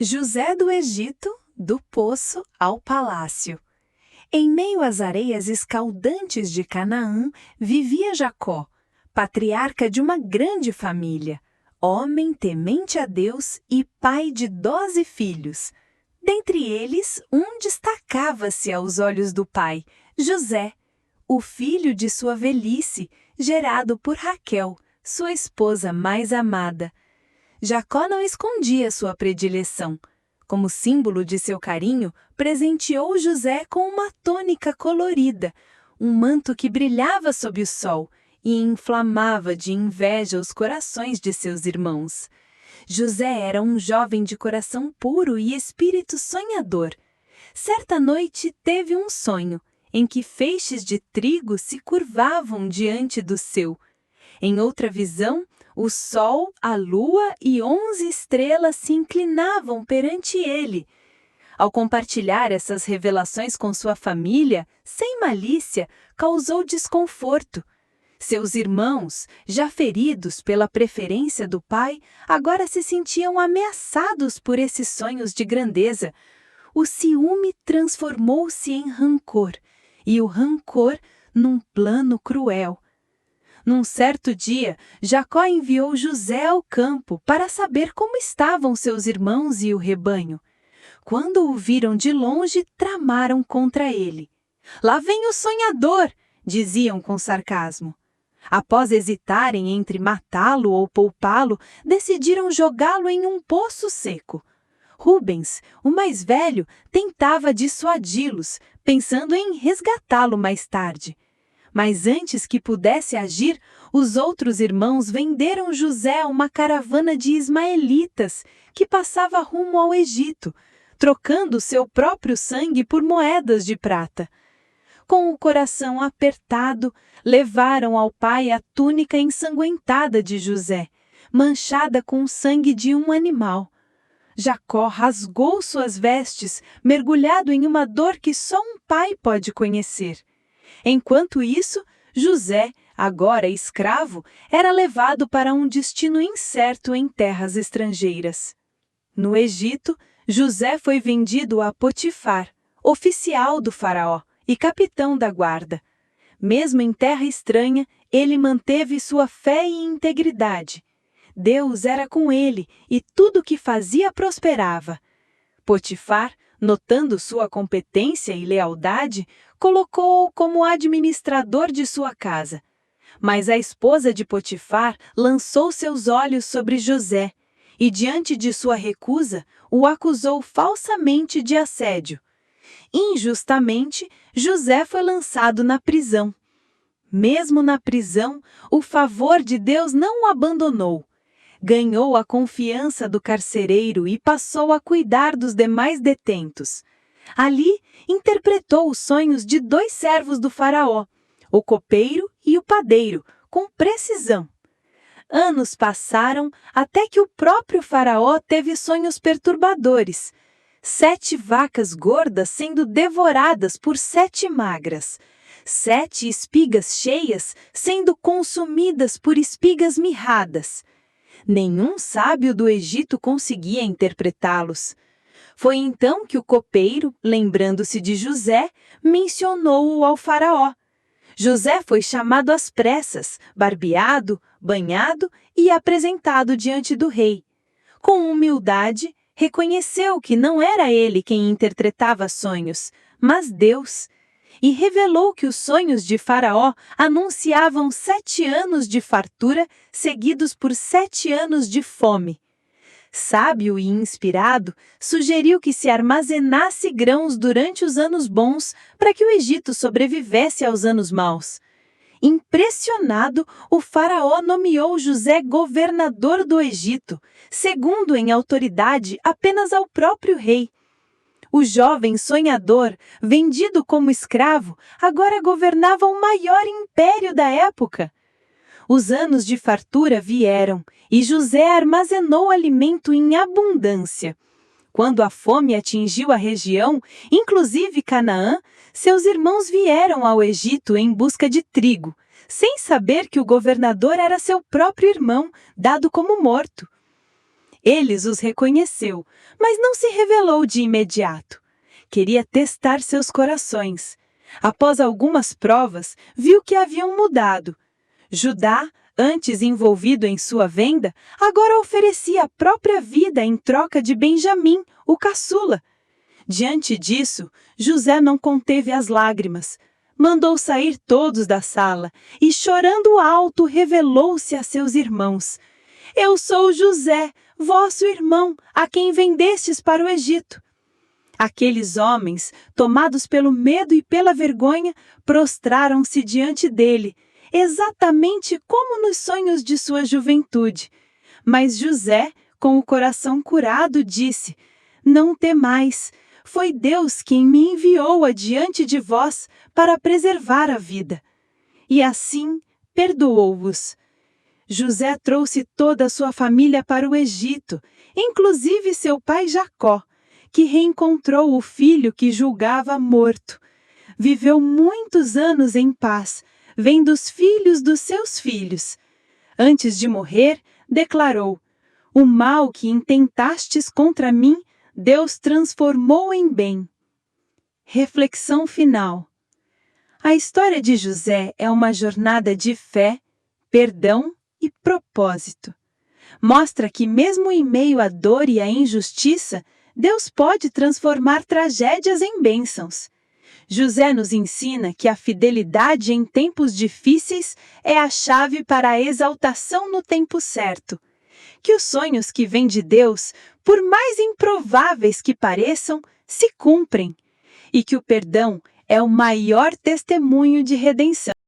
José do Egito, do poço ao palácio. Em meio às areias escaldantes de Canaã, vivia Jacó, patriarca de uma grande família, homem temente a Deus e pai de 12 filhos. Dentre eles, um destacava-se aos olhos do pai, José, o filho de sua velhice, gerado por Raquel, sua esposa mais amada. Jacó não escondia sua predileção. Como símbolo de seu carinho, presenteou José com uma túnica colorida, um manto que brilhava sob o sol e inflamava de inveja os corações de seus irmãos. José era um jovem de coração puro e espírito sonhador. Certa noite teve um sonho, em que feixes de trigo se curvavam diante do seu. Em outra visão, o sol, a lua e 11 estrelas se inclinavam perante ele. Ao compartilhar essas revelações com sua família, sem malícia, causou desconforto. Seus irmãos, já feridos pela preferência do pai, agora se sentiam ameaçados por esses sonhos de grandeza. O ciúme transformou-se em rancor, e o rancor num plano cruel. Num certo dia, Jacó enviou José ao campo para saber como estavam seus irmãos e o rebanho. Quando o viram de longe, tramaram contra ele. "Lá vem o sonhador!" diziam com sarcasmo. Após hesitarem entre matá-lo ou poupá-lo, decidiram jogá-lo em um poço seco. Rubens, o mais velho, tentava dissuadi-los, pensando em resgatá-lo mais tarde. Mas antes que pudesse agir, os outros irmãos venderam José a uma caravana de ismaelitas que passava rumo ao Egito, trocando seu próprio sangue por moedas de prata. Com o coração apertado, levaram ao pai a túnica ensanguentada de José, manchada com o sangue de um animal. Jacó rasgou suas vestes, mergulhado em uma dor que só um pai pode conhecer. Enquanto isso, José, agora escravo, era levado para um destino incerto em terras estrangeiras. No Egito, José foi vendido a Potifar, oficial do faraó e capitão da guarda. Mesmo em terra estranha, ele manteve sua fé e integridade. Deus era com ele e tudo o que fazia prosperava. Potifar, notando sua competência e lealdade, colocou-o como administrador de sua casa. Mas a esposa de Potifar lançou seus olhos sobre José e, diante de sua recusa, o acusou falsamente de assédio. Injustamente, José foi lançado na prisão. Mesmo na prisão, o favor de Deus não o abandonou. Ganhou a confiança do carcereiro e passou a cuidar dos demais detentos. Ali, interpretou os sonhos de 2 servos do faraó, o copeiro e o padeiro, com precisão. Anos passaram até que o próprio faraó teve sonhos perturbadores. 7 vacas gordas sendo devoradas por 7 magras. 7 espigas cheias sendo consumidas por espigas mirradas. Nenhum sábio do Egito conseguia interpretá-los. Foi então que o copeiro, lembrando-se de José, mencionou-o ao faraó. José foi chamado às pressas, barbeado, banhado e apresentado diante do rei. Com humildade, reconheceu que não era ele quem interpretava sonhos, mas Deus, e revelou que os sonhos de Faraó anunciavam 7 anos de fartura seguidos por 7 anos de fome. Sábio e inspirado, sugeriu que se armazenasse grãos durante os anos bons para que o Egito sobrevivesse aos anos maus. Impressionado, o faraó nomeou José governador do Egito, segundo em autoridade apenas ao próprio rei. O jovem sonhador, vendido como escravo, agora governava o maior império da época. Os anos de fartura vieram, e José armazenou alimento em abundância. Quando a fome atingiu a região, inclusive Canaã, seus irmãos vieram ao Egito em busca de trigo, sem saber que o governador era seu próprio irmão, dado como morto. Eles os reconheceu, mas não se revelou de imediato. Queria testar seus corações. Após algumas provas, viu que haviam mudado. Judá, antes envolvido em sua venda, agora oferecia a própria vida em troca de Benjamim, o caçula. Diante disso, José não conteve as lágrimas. Mandou sair todos da sala e, chorando alto, revelou-se a seus irmãos. Eu sou José, vosso irmão, a quem vendestes para o Egito. Aqueles homens, tomados pelo medo e pela vergonha, prostraram-se diante dele, exatamente como nos sonhos de sua juventude. Mas José, com o coração curado, disse: Não temais, foi Deus quem me enviou adiante de vós para preservar a vida. E assim perdoou-vos. José trouxe toda a sua família para o Egito, inclusive seu pai Jacó, que reencontrou o filho que julgava morto. Viveu muitos anos em paz, vendo os filhos dos seus filhos. Antes de morrer, declarou: O mal que intentastes contra mim, Deus transformou em bem. Reflexão final. A história de José é uma jornada de fé, perdão e propósito. Mostra que mesmo em meio à dor e à injustiça, Deus pode transformar tragédias em bênçãos. José nos ensina que a fidelidade em tempos difíceis é a chave para a exaltação no tempo certo. Que os sonhos que vêm de Deus, por mais improváveis que pareçam, se cumprem. E que o perdão é o maior testemunho de redenção.